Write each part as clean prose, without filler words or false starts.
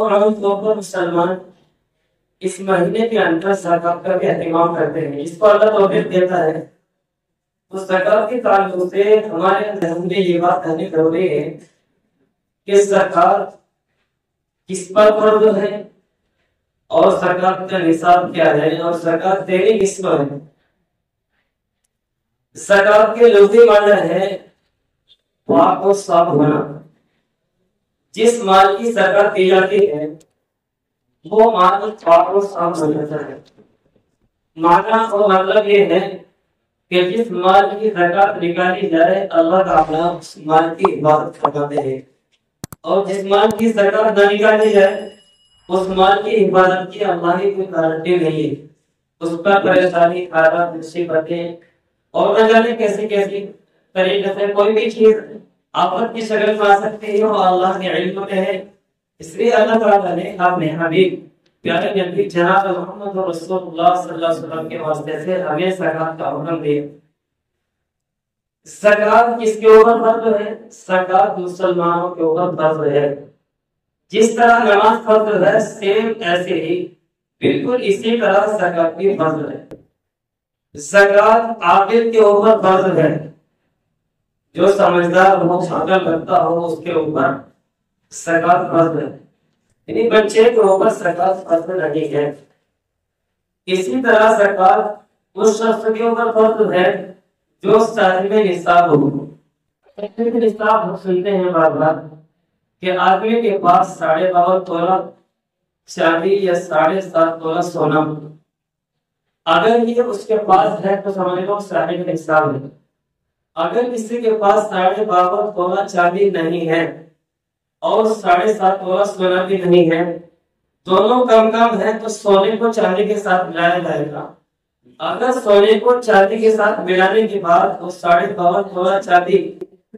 اور عام طور پر مسلمان اس مہینے کے اندر زکات کا بھی اہتمام کرتے ہیں، جس کو اللہ توفیق دیتا ہے۔ تو زکات کے تعلق سے ہمارے ذہن میں یہ بات آنی ضروری ہے کہ زکات کس پر فرض ہے اور زکات کا نصاب کیا ہے اور زکات دینی کس پر ہے۔ زکات کے لفظی معنی ہے پاک و صاف ہونا۔ جس مال کی زکات دی جاتی ہے وہ مال پاک و صاف ہونا چاہیے۔ معنی اور مطلب یہ ہے کہ جس مال کی زکات نکالی جائے اللہ تعالیٰ اس مال کی حفاظت فرماتے ہیں، اور جس مال کی زکات نہ نکالی جائے اس مال کی حفاظت کی اللہ کی کوئی گارنٹی نہیں ہے۔ اس پر پریشانی، حالات، مصیبتیں اور نہ جانے کیسی کیسی طریقے سے کوئی بھی چیز آفت کی شکل میں آ سکتی ہے، وہ اللہ کے علم میں ہے۔ اس لیے اللہ تعالیٰ نے اپنے حبیب پیارے نبی جناب محمد رسول اللہ صلی اللہ علیہ وسلم کے واسطے سے ہمیں زکات کا حکم دیا۔ زکات کس کے اوپر فرض ہے؟ زکات مسلمانوں کے اوپر فرض ہے۔ جس طرح نماز فرض ہے سیم ایسے ہی بالکل اسی طرح زکات بھی فرض ہے۔ زکات عاقل کے اوپر فرض ہے، جو سمجھدار ہو، عقل رکھتا ہو، اس کے اوپر زکات فرض ہے، یعنی بچے کے اوپر زکات فرض نہیں ہے۔ اسی طرح زکات اس شخص کے اوپر فرض ہے جو صاحب نصاب ہو۔ نصاب ہم سنتے ہیں بار بار کہ آدمی کے پاس 52.5 تولہ چاندی یا 7.5 تولہ سونا، اگر یہ اس کے پاس ہے تو سمجھ لو صاحب نصاب ہے۔ اگر کسی کے پاس 52.5 تولہ چاندی نہیں ہے اور 7.5 تولہ سونا بھی نہیں ہے، دونوں کم ہے، تو سونے کو چاندی کے ساتھ ملایا جائے گا۔ اگر سونے کو چاندی کے ساتھ ملانے کے بعد وہ 52.5 تولہ چاندی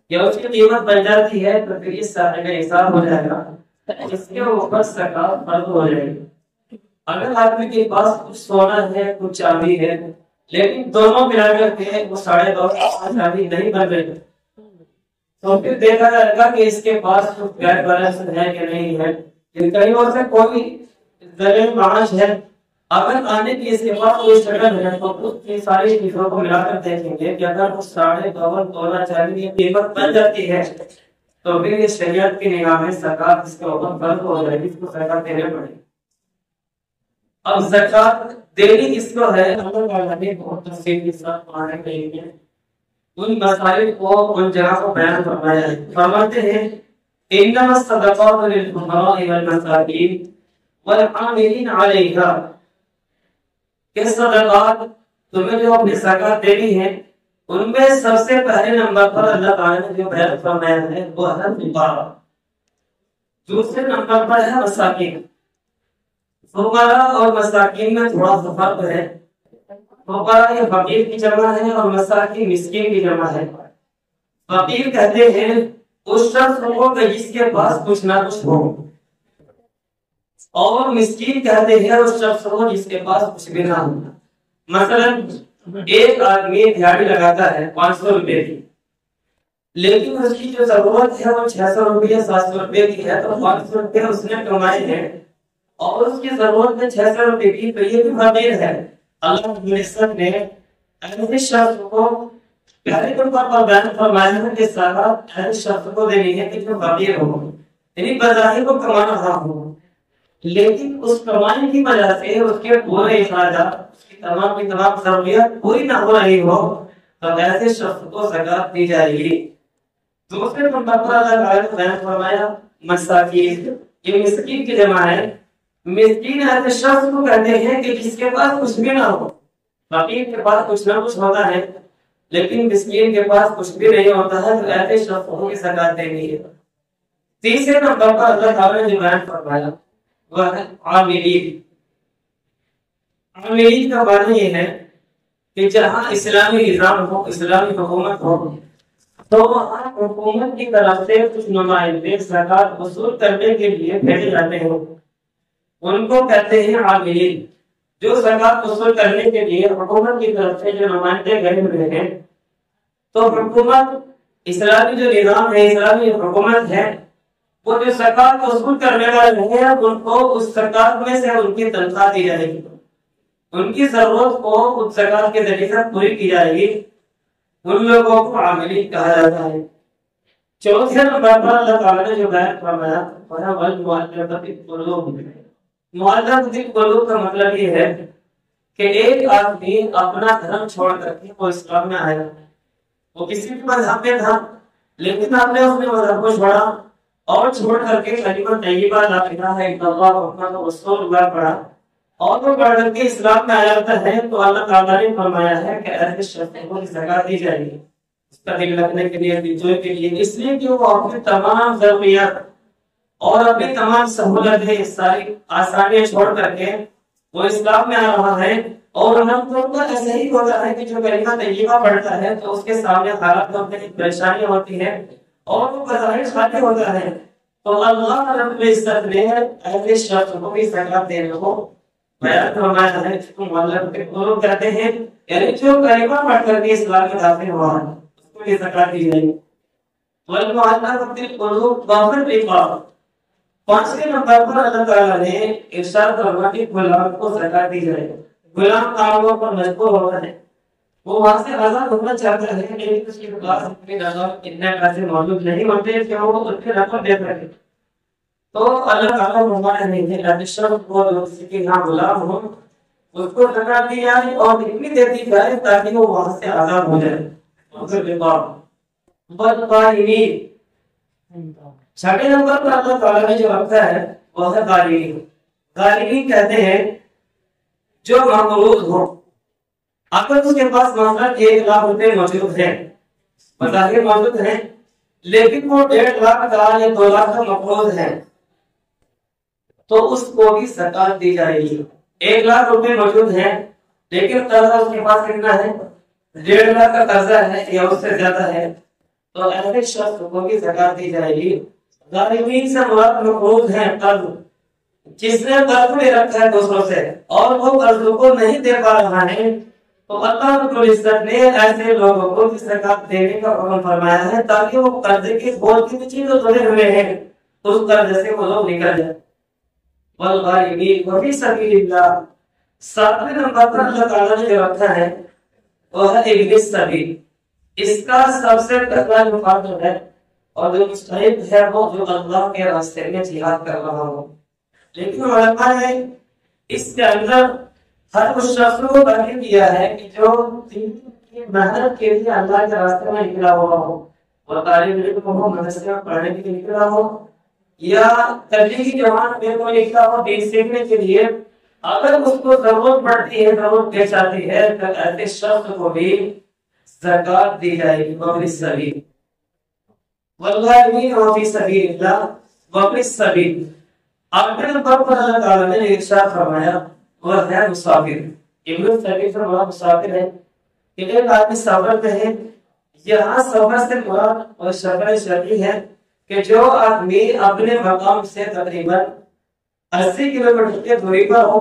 یا اس کی قیمت بن جاتی ہے تو پھر اس صاحب نصاب ہو جائے گا، اس کے اوپر زکات فرض ہو جائے گی۔ اگر آدمی کے پاس کچھ سونا ہے کچھ چاندی ہے لیکن دونوں ملا کر کے وہ 2.5 چاندی نہیں بن رہی، تو پھر دیکھا جائے گا کہ اس کے پاس کچھ غیر بیلنس ہے کہ نہیں ہے، کہیں اور سے کوئی ذریعہ معاش ہے۔ اگر آنے کی اس کے پاس کوئی شکل ہے تو اس کی ساری چیزوں کو ملا کر دیکھیں گے کہ اگر وہ 52.5 تولہ چاندی کی قیمت بن جاتی ہے تو پھر یہ شریعت کی نگاہ میں زکات اس کے اوپر فرض ہو جائے گی، اس کو زکات دینے پڑے گی۔ اب زکات دینی کس کو ہے؟ اللہ تعالیٰ نے بہت تفصیل کے ساتھ قرآن کریم میں ان مسائل کو، ان جگہ کو بیان فرمایا ہے۔ فرماتے ہیں انما الصدقات للفقراء والمساکین والعاملین علیہا، کہ صدقات تمہیں جو اپنی زکات دینی ہے ان میں سب سے پہلے نمبر پر اللہ تعالیٰ نے جو بیان فرمایا ہے وہ ہے فقراء، دوسرے نمبر پر ہے مساکین۔ فقراء اور مساکین میں تھوڑا سا فرق ہے۔ فقراء یہ فقیر کی جمع ہے اور مساکین مسکین کی جمع ہے۔ فقیر کہتے ہیں اس شخص کو کہ جس کے پاس کچھ نہ کچھ ہو، اور مسکین کہتے ہیں اس شخص کو جس کے پاس کچھ بھی نہ ہو۔ مثلا ایک آدمی دیہڑی لگاتا ہے 500 روپے کی، لیکن اس کی جو ضرورت ہے وہ 600 روپے 700 روپے کی ہے، تو 500 روپے اس نے کمائے ہیں اور اس کی ضرورت ہے 600 روپے کی، تو یہ بھی فقیر ہے۔ اللہ نے ایسے شخص کو پہلے نمبر پر بیان فرمایا ہے کہ زکات ایسے شخص کو دینی ہے کہ جو فقیر ہو، یعنی بظاہر وہ کما رہا ہو لیکن اس کمانے کی وجہ سے اس کے پورے اخراجات، اس کی تمام کی تمام ضروریات پوری نہ ہو رہی ہو، تو ایسے شخص کو زکات دی جائے گی۔ دوسرے نمبر پر اللہ تعالیٰ نے بیان فرمایا مساکین، یہ مسکین کی جمع ہے۔ مسکین ایسے شخص کو کہتے ہیں کہ جس کے پاس کچھ بھی نہ ہو۔ فقیر کے پاس کچھ نہ کچھ ہوتا ہے لیکن مسکین کے پاس کچھ بھی نہیں ہوتا ہے، تو ایسے شخص کو زکات دینی ہے۔ تیسرے نمبر پر اللہ تعالیٰ نے جو بیان فرمایا وہ ہے عاملین۔ عاملین کا معنی یہ ہے کہ جہاں اسلامی نظام ہو، اسلامی حکومت ہو، تو وہاں حکومت کی طرف سے کچھ نمائندے زکات وصول کرنے کے لیے بھیجے جاتے ہیں، ان کو کہتے ہیں عاملین۔ جو زکات وصول کرنے کے لیے حکومت کی طرف سے جو نمائندے گئے ہوئے ہیں، تو حکومت اسلامی جو نظام ہے، اسلامی حکومت ہے، وہ جو زکات وصول کرنے والے ہیں ان کو اس زکات میں سے ان کی تنخواہ دی جائے گی، ان کی ضرورت کو اس زکات کے ذریعے سے پوری کی جائے گی، ان لوگوں کو عاملین کہا جاتا ہے۔ چوتھے نمبر پر اللہ تعالیٰ نے جو بیان فرمایا والمؤلفۃ قلوب، مؤلفۃ قلوب کا مطلب یہ ہے کہ ایک آدمی اپنا دھرم چھوڑ کر کے وہ اسلام میں آیا، وہ کسی بھی مذہب میں تھا لیکن آپ نے اپنے مذہب کو چھوڑا اور چھوڑ کر کے کلمہ طیبہ لا الہ الا اللہ محمد رسول اللہ پڑھا اور وہ پڑھ کر کے اسلام میں آ جاتا ہے، تو اللہ تعالیٰ نے فرمایا ہے کہ ایسے شخص کو زکات دی جائے گی، اس کا دل رکھنے کے لیے، دل کے لیے، اس لیے کہ وہ اپنی تمام ضروریات اور اپنی تمام سہولتیں ساری آسانیاں چھوڑ کر کے وہ اسلام میں آ رہا ہے۔ اور ہم کو ایسے ہی ہوتا ہے کہ جو کلمہ طیبہ پڑھتا ہے تو اس کے سامنے حالات میں پریشانی ہوتی ہے اور وہ بظاہر خالی ہوتا ہے، تو اللہ رب العزت نے ایسے شخص کو بھی زکات دینے کو بیان فرمایا ہے، جس کو مؤلفۃ قلوب کہتے ہیں، یعنی جو کلمہ پڑھ کر کے اسلام میں داخل ہوا ہے اس کو بھی زکات دی جائے گی۔ والمؤلفۃ قلوب وفی الرقاب، پانچویں نمبر پر اللہ تعالیٰ نے ارشاد فرمایا کہ غلام کو زکات دی جائے گی۔ غلام کاموں پر مجبور ہوتا ہے، وہ وہاں سے آزاد ہونا چاہتا ہے لیکن اس کے پاس اتنے زیادہ اتنے پیسے موجود نہیں ہوتے کہ وہ اس کے رقم دے سکے، تو اللہ تعالیٰ فرماتا ہے کہ ارشاد کو جو کسی کے یہاں غلام ہو اس کو زکات دی جائے اور اتنی دے دی جائے تاکہ وہ وہاں سے آزاد ہو جائے۔ چھٹے نمبر پر اللہ تعالیٰ نے جو رکھا ہے وہ ہے غارمین۔ غارمین کہتے ہیں جو مقروض ہو، اگر اس کے پاس مثلا 1 لاکھ روپے موجود ہیں، بظاہر موجود ہیں، لیکن وہ 1.5 لاکھ کا یا 2 لاکھ کا مقروض ہے، تو اس کو بھی زکات دی جائے گی۔ 1 لاکھ روپے موجود ہیں لیکن قرضہ اس کے پاس کتنا ہے؟ 1.5 لاکھ کا قرضہ ہے یا اس سے زیادہ ہے، تو ایسے شخص کو بھی زکات دی جائے گی۔ غارمین سے مراد مقروض ہیں، قرض جس نے قرض لے رکھا ہے دوسروں سے اور وہ قرض کو نہیں دے پا رہا ہے، تو اللہ رب العزت نے ایسے لوگوں کو زکات دینے کا حکم فرمایا ہے تاکہ وہ قرضے کے بوجھ کی چیز جو تلے ہوئے ہیں اس قرض سے وہ لوگ نکل جائیں۔ والغارمین وفی سبیل اللہ، 7ویں نمبر پر اللہ تعالیٰ نے جو رکھا ہے وہ ہے ابن السبیل۔ اس کا سب سے پہلا جو فرض ہے اور جو مستحب ہے وہ جو اللہ کے راستے میں جہاد کر رہا ہو، لیکن علماء نے اس کے اندر ہر اس شخص کو بیان کیا ہے کہ جو دین کی محنت کے لیے اللہ کے راستے میں نکلا ہوا ہو، وہ طالب علم ہو، مدرسے میں پڑھنے کے لیے نکلا ہو یا تبلیغی جماعت میں کوئی نکلا ہو دین سیکھنے کے لیے، اگر اس کو ضرورت پڑتی ہے، ضرورت پیش آتی ہے، تو ایسے شخص کو بھی زکات دی جائے گی۔ وفی السبیل، والغارمین وفی سبیل اللہ وفی السبیل۔ آخری نمبر پر اللہ تعالیٰ نے ارشاد فرمایا وہ ہے مسافر۔ ابن السبیل سے مراد مسافر ہے کہ ایک آدمی سفر میں ہے، یہاں سفر سے مراد اور سفر شرعی ہے کہ جو آدمی اپنے مقام سے تقریباً 80 کلومیٹر کی دوری پر ہو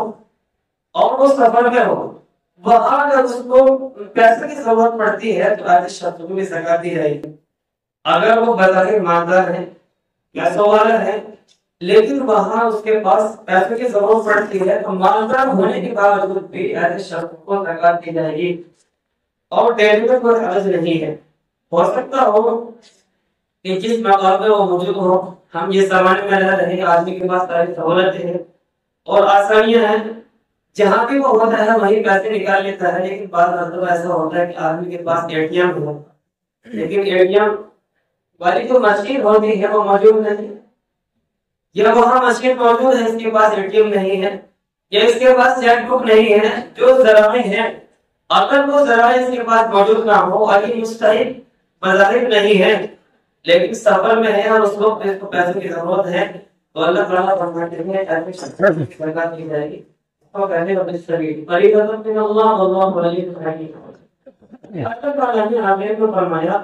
اور وہ سفر میں ہو، وہاں اگر اس کو پیسے کی ضرورت پڑتی ہے تو ایسے شخص کو بھی زکات دی جائے گی۔ اگر وہ بظاہر مالدار ہے، پیسوں والا ہے، لیکن وہاں اس کے پاس پیسے کی ضرورت پڑتی ہے، تو مالدار ہونے کے باوجود بھی ایسے شخص کو زکات دی جائے گی اور ڈیری میں کوئی حرج نہیں ہے۔ ہو سکتا ہو کہ جس مقام میں وہ موجود ہو، ہم یہ زمانے میں رہ رہے ہیں، آدمی کے پاس ساری سہولتیں ہیں اور آسانیاں ہیں، جہاں بھی وہ ہوتا ہے وہیں پیسے نکال لیتا ہے، لیکن بعض مرتبہ ایسا ہوتا ہے کہ آدمی کے پاس اے ٹی ایم ہو لیکن اے ٹی ایم والی جو مشین ہوتی ہے وہ موجود نہیں، یا وہاں مشین موجود ہے اس کے پاس اے ٹی ایم نہیں ہے، یا اس کے پاس چیک بک نہیں ہے، جو ذرائع ہیں اگر وہ ذرائع اس کے پاس موجود نہ ہو اور یہ مستحق مذاہب نہیں ہے لیکن سفر میں ہے اور اس کو پیسے کی ضرورت ہے، تو اللہ تعالیٰ فرماتے ہیں ایسے زکات دی جائے گی۔ تو کہنے والے سبیل فریضۃ من اللہ واللہ علیم حکیم۔ اللہ تعالیٰ نے ہمیں کو فرمایا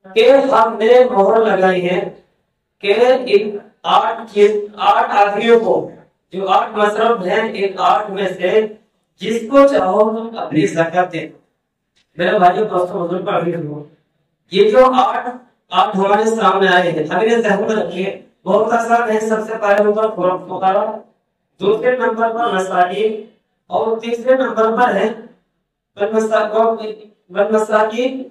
کہ ہم نے مہر لگائی ہے کہ ان 8 آدمیوں کو جو 8 مصرف ہیں، ان 8 میں سے جس کو چاہو تم اپنی زکات دے۔ میرے بھائیوں دوستوں بزرگ، یہ جو 8 ہمارے سامنے آئے ہیں، ہمیں ذہن میں رکھیے بہت آسان ہے. سب سے پہلے نمبر فقراء، دوسرے نمبر پر مساکین، اور تیسرے نمبر پر ہے والمساکین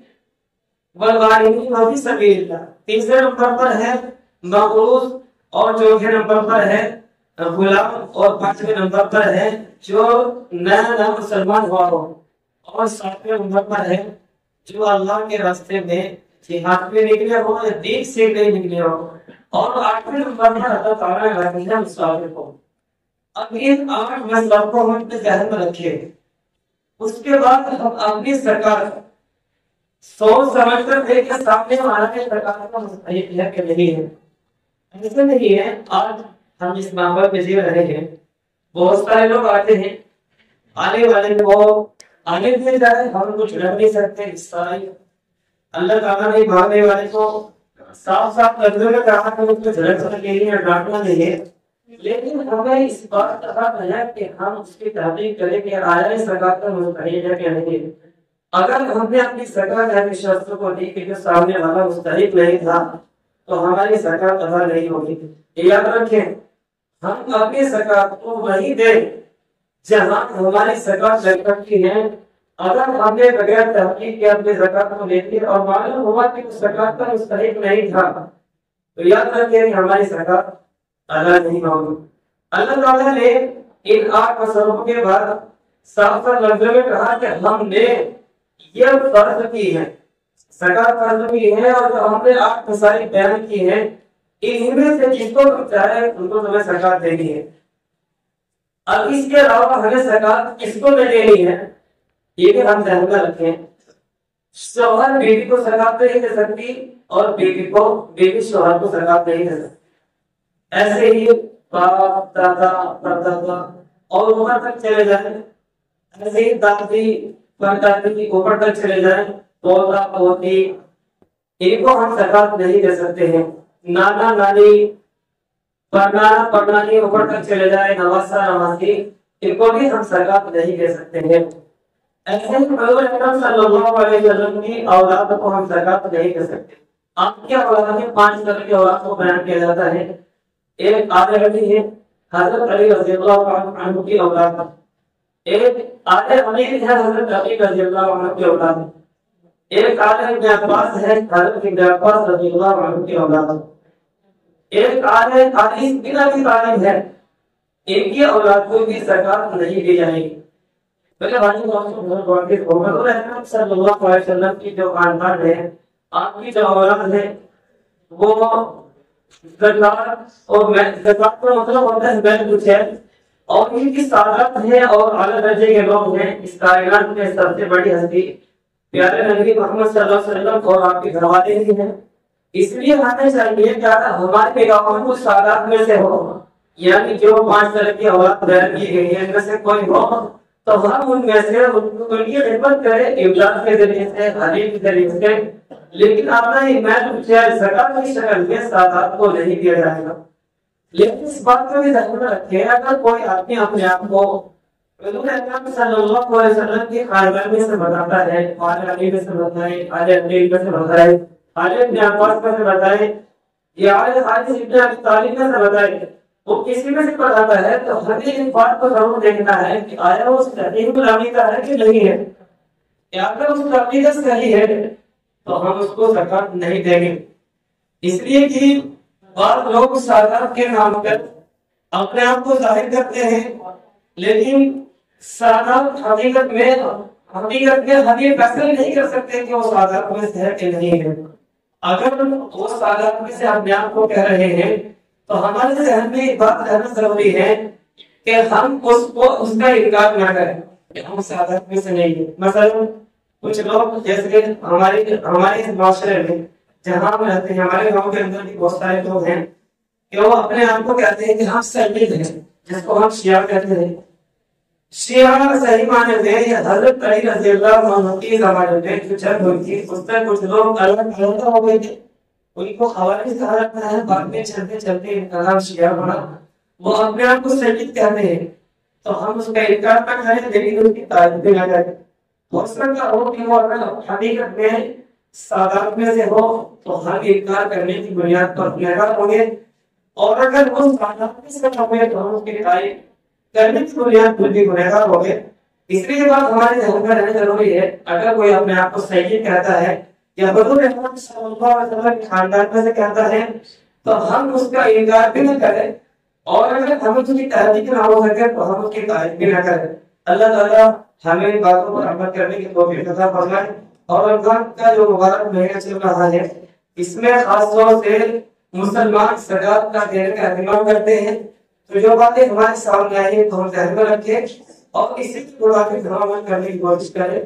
والغارمین وفی سبیل اللہ. تیسرے نمبر پر ہے مقروض، اور چوتھے نمبر پر ہے غلام، اور پانچویں نمبر پر ہے جو نیا مسلمان ہوا ہو، اور ساتویں نمبر پر ہے جو اللہ کے راستے میں جہاد میں نکلے ہو یا دین سے نکلے ہو، اور آٹھویں نمبر پر اللہ تعالیٰ نے مسافر کو. اب ان 8 مسئلوں کو ہم اپنے ذہن میں رکھیں. اس کے بعد ہم اپنی زکات سوچ سمجھ کر دیکھیں سامنے ہمارا زکات کا مستحق ہے کہ نہیں ہے. ایسا نہیں ہے. آج ہم اس ماحول میں جی رہے ہیں، بہت سارے لوگ آتے ہیں، آنے والے کو آنے دے جائے، ہم کچھ رہ نہیں سکتے. اس طرح اللہ تعالیٰ نے بھاگنے والے کو صاف صاف لفظوں میں کہا کہ اس کو جھڑک سکے یا ڈانٹنا نہیں ہے، لیکن ہمیں اس بات کا ہے کہ ہم اس کی تحقیق کریں کہ آیا اس زکات کا مستحق ہے کہ نہیں. اگر ہم نے اپنی زکات ایسی شخص کو دی کہ جو سامنے والا مستحق نہیں تھا تو ہماری زکات ادا نہیں ہوگی. یاد رکھیں، ہم اپنی زکات کو وہی دیں جہاں ہماری زکات لگ سکتی ہے. اگر ہم نے بغیر تحقیق کے اپنی زکات کو لے لی اور معلوم ہوا کہ اس زکات کا مستحق نہیں تھا تو یاد رکھیں کہ ہماری زکات ادا نہیں ہوگی. اللہ تعالیٰ نے ان 8 مسئلوں کے بعد صاف صاف لفظوں میں کہا کہ ہم نے یہ فرض کی ہے، زکات فرض کی ہے، اور جو ہم نے 8 مسائل بیان کی ہیں ان میں سے جس کو چاہے ان کو تمہیں زکات دینی ہے. اب اس کے علاوہ ہمیں زکات کس کو دینی ہے یہ بھی ہم ذہن میں رکھیں. شوہر بیوی کو زکات نہیں دے سکتی اور بیوی شوہر کو زکات نہیں دے سکتی. ایسے ہی باپ، دادا، پردادا اور اوپر تک چلے جائیں، ایسے ہی دادی، پردادی اوپر تک چلے جائیں، پوتا پوتی، ان کو ہم زکات نہیں دے سکتے ہیں. نانا نانی، پڑنانا پڑنانی اوپر تک چلے جائیں، نواسا نواسی، ان کو بھی ہم زکات نہیں دے سکتے ہیں. ایسے ہی حضور اکرم صلی اللہ علیہ وسلم کی اولاد کو ہم زکات نہیں دے سکتے. آپ کے اولاد میں 5 طرح کی اولاد کو بیان کیا جاتا ہے. ایک آدھے علی ہے، حضرت علی رضی اللہ عنہ کی اولاد. ایک آدھے امیر ہے، حضرت علی رضی اللہ عنہ کی اولاد. ایک آدھے ابن عباس ہے، حضرت ابن عباس رضی اللہ عنہ کی اولاد. ایک آدھے علی بن ابی طالب ہے، ان کی اولاد کو بھی زکات نہیں دی جائے گی. صلی اللہ علیہ وسلم کی جو خاندان ہے، آپ کی جو اولاد ہے وہ زکات، اور زکات کا مطلب ہوتا ہے بیت الخیر، اور ان کی سعادت ہے اور اعلیٰ درجے کے لوگ ہیں. اس کائنات میں سب سے بڑی ہستی پیارے نبی محمد صلی اللہ علیہ وسلم اور آپ کے گھر والے ہی ہیں. اس لیے ہمیں چاہیے کہ ہمارے نگاہوں میں سعادت میں سے ہو، یعنی جو 5 طرح کی اولاد بیان کی گئی ہے ان میں سے کوئی ہو تو ہم ان میں سے ان کی خدمت کریں امداد کے ذریعے سے، حدیث کے ذریعے سے، لیکن اپنا ایمان زکات کی شکل میں سعادت کو نہیں دیا جائے گا. لیکن اس بات کو بھی ذہن میں رکھیں، اگر کوئی آدمی اپنے آپ کو حضور اکرم صلی اللہ علیہ وسلم کی خاندان میں سے بتاتا ہے، آل علی میں سے بتائے، آل علی میں سے بتائے، آل ابن عباس میں سے بتائے، یا آل حارث ابن ابی طالب میں سے بتائے، وہ کسی میں سے بتاتا ہے تو ہمیں اس بات کو ضرور دیکھنا ہے کہ آیا وہ صحیح عقیدہ ہے کہ نہیں ہے. اگر اس کا عقیدہ صحیح ہے تو ہم اس کو زکات نہیں دیں گے. اس لیے کہ بعض لوگ سعادت کے نام پر اپنے آپ کو ظاہر کرتے ہیں، لیکن سعادت حقیقت میں ہم یہ فیصلہ نہیں کر سکتے کہ وہ سعادت میں سے ہے کہ نہیں ہے. اگر وہ سعادت میں سے اپنے آپ کو کہہ رہے ہیں تو ہمارے ذہن میں یہ بات رہنا ضروری ہے کہ ہم اس کا انکار نہ کریں کہ ہم سعادت میں سے نہیں ہیں. مثلا کچھ لوگ جیسے ہمارے معاشرے میں جہاں ہم رہتے ہیں، ہمارے گاؤں کے اندر بھی بہت سارے لوگ ہیں کہ وہ اپنے آپ کو کہتے ہیں کہ ہم سنید ہیں، جس کو ہم شیعہ کہتے ہیں. شیعہ صحیح معنی میں یہ حضرت علی رضی اللہ عنہ کی زمانے میں جو جنگ ہوئی تھی اس میں کچھ لوگ الگ ہو گئے تھے، ان کو خوارج کہا جاتا ہے. بعد میں چلتے چلتے انقلاب شیعہ بنا، وہ اپنے آپ کو سنید کہتے ہیں تو ہم اس کا انکار نہ کریں لیکن ان کی تعریف بھی نہ کریں. ہو سکتا ہو کہ وہ اگر حقیقت میں سعادت میں سے ہو تو ہم انکار کرنے کی بنیاد پر گنہگار ہوں گے، اور اگر وہ سادگی سے اپنے دونوں کے قائم کرنے کی بنیاد پر بھی گنہگار ہو گئے، اس لیے یہ بات ہمارے ذہن میں رہنا ضروری ہے، اگر کوئی اپنے آپ کو سید کہتا ہے یا حضور اکرم صلی اللہ علیہ وسلم کے خاندان میں سے کہتا ہے تو ہم اس کا انکار بھی نہ کریں، اور اگر ہم اس کی تحقیق نہ ہو سکے تو ہم اس کی تعریف بھی نہ کریں۔ اللہ تعالیٰ ہمیں ان باتوں پر عمل کرنے کی توفیق عطا فرمائے۔ اور رمضان کا جو مبارک مہینہ چل رہا ہے، اس میں خاص طور سے مسلمان زکوٰۃ کا دینے کا اہتمام کرتے ہیں، تو جو باتیں ہمارے سامنے آئی ہیں تو ہم ذہن میں رکھیں اور اسی کی عمل کرنے کی کوشش کریں۔